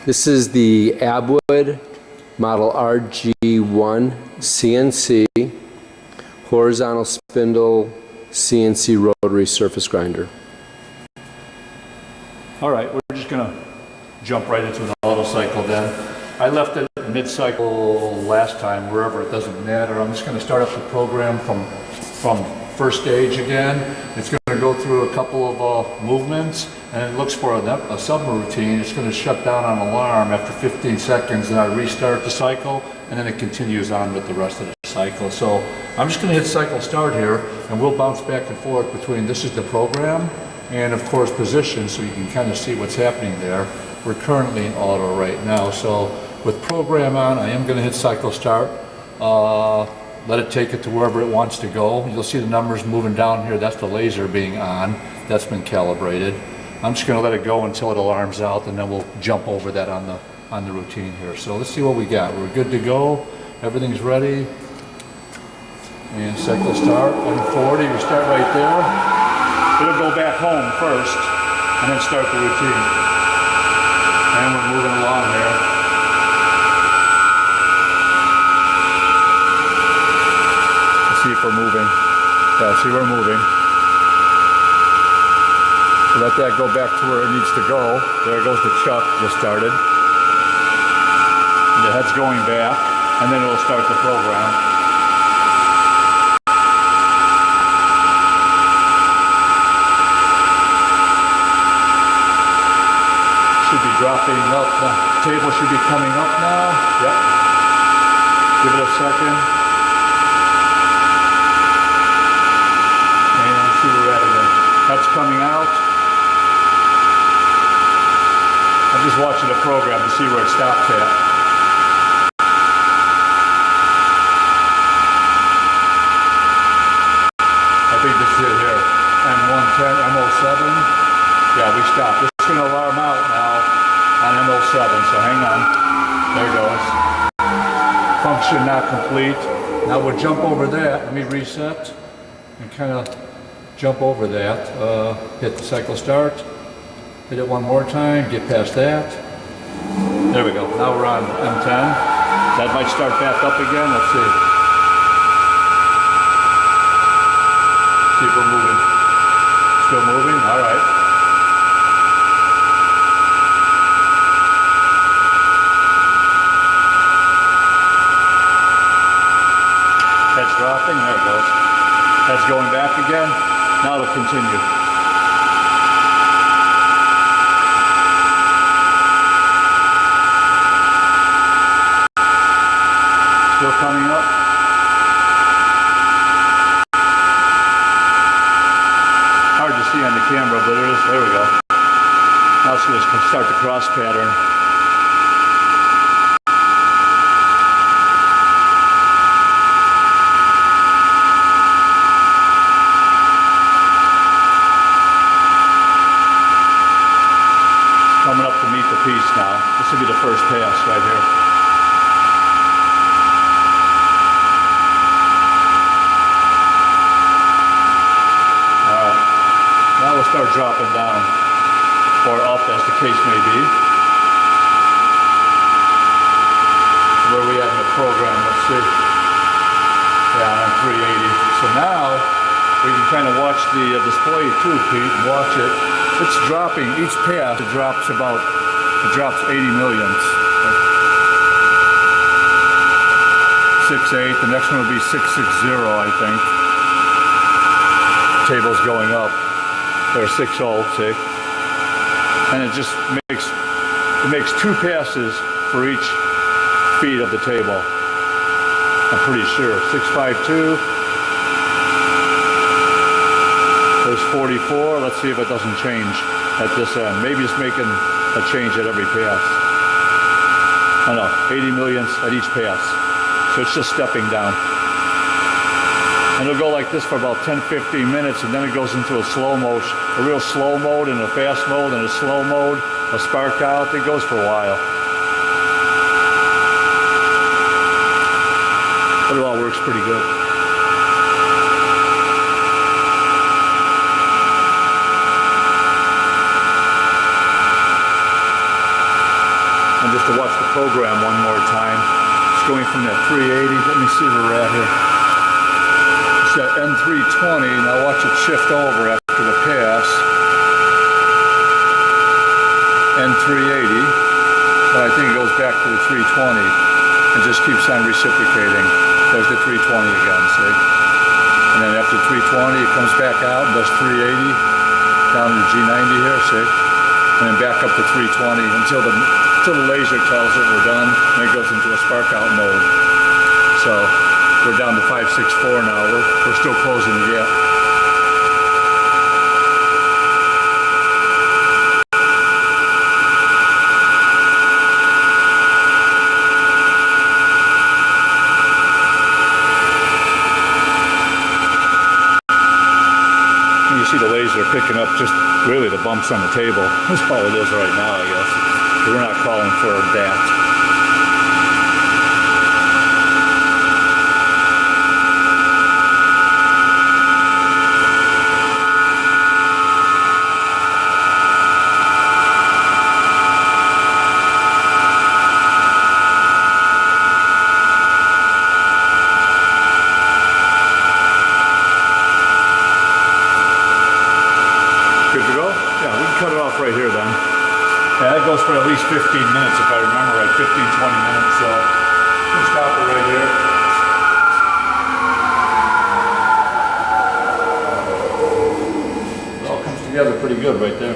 This is the Abwood model RG1 CNC horizontal spindle CNC rotary surface grinder. All right, we're just going to jump right into the auto cycle then. I left it mid-cycle last time, wherever, it doesn't matter. I'm just going to start up the program from first stage again. It's going to go through a couple of movements, and it looks for a subroutine. It's going to shut down on alarm after 15 seconds, and I restart the cycle, and then it continues on with the rest of the cycle. So I'm just going to hit cycle start here, and we'll bounce back and forth between this is the program and of course position, so you can kind of see what's happening there. We're currently in auto right now, so with program on, I am going to hit cycle start. Let it take it to wherever it wants to go. You'll see the numbers moving down here. That's the laser being on. That's been calibrated. I'm just going to let it go until it alarms out, and then we'll jump over that on the routine here. So let's see what we got. We're good to go. Everything's ready. And cycle start. M40. We start right there. It'll go back home first, and then start the routine. And we're moving along here. See if we're moving. Yeah, see, we're moving. So let that go back to where it needs to go. There goes the chuck, just started. And the head's going back, and then it'll start the program. Should be dropping up. The table should be coming up now. Yep. Give it a second. That's coming out. I'm just watching the program to see where it stops at. I think this is it here. M110, M07. Yeah, we stopped. It's going to alarm out now on M07, so hang on. There it goes. Function not complete. Now we'll jump over that. Let me reset and kind of jump over that, hit the cycle start, hit it one more time, get past that. There we go. Now we're on M10. That might start back up again. Let's see. See if we're moving. Still moving? All right. Head's dropping. There it goes. Head's going back again. Now it'll continue. Still coming up. Hard to see on the camera, but it is. There we go. Now it's going to start the cross pattern. Coming up to meet the piece now. This will be the first pass right here. Alright. Now we'll start dropping down, or up as the case may be. Where are we at in the program? Let's see. Yeah, I'm 380. So now we can kind of watch the display too, Pete, and watch it. It's dropping, each pass, it drops 80 millionths. 6.8, the next one will be 660, I think. Table's going up. There's 6.0, see? And it just makes two passes for each feet of the table. I'm pretty sure. 652. There's 44. Let's see if it doesn't change at this end. Maybe it's making a change at every pass. Oh no, 80 millionths at each pass. So it's just stepping down. And it'll go like this for about 10-15 minutes, and then it goes into a slow motion, a real slow mode and a fast mode and a slow mode, a spark out. It goes for a while. But it all works pretty good. to watch the program one more time. It's going from that 380. Let me see where we're at here. It's that N320. Now watch it shift over after the pass. N380. But I think it goes back to the 320 and just keeps on reciprocating. There's the 320 again, see? And then after 320, it comes back out and does 380 down to G90 here, see? And then back up to 320 until the laser tells it we're done, and it goes into a spark out mode. So we're down to 564 now. We're still closing the gap. You see the laser picking up just really the bumps on the table. That's all it is right now, I guess. We're not calling for that. Good to go? Yeah, we can cut it off right here then. Yeah, that goes for at least 15 minutes if I remember right, 15, 20 minutes, so we'll stop it right here. It all comes together pretty good right there.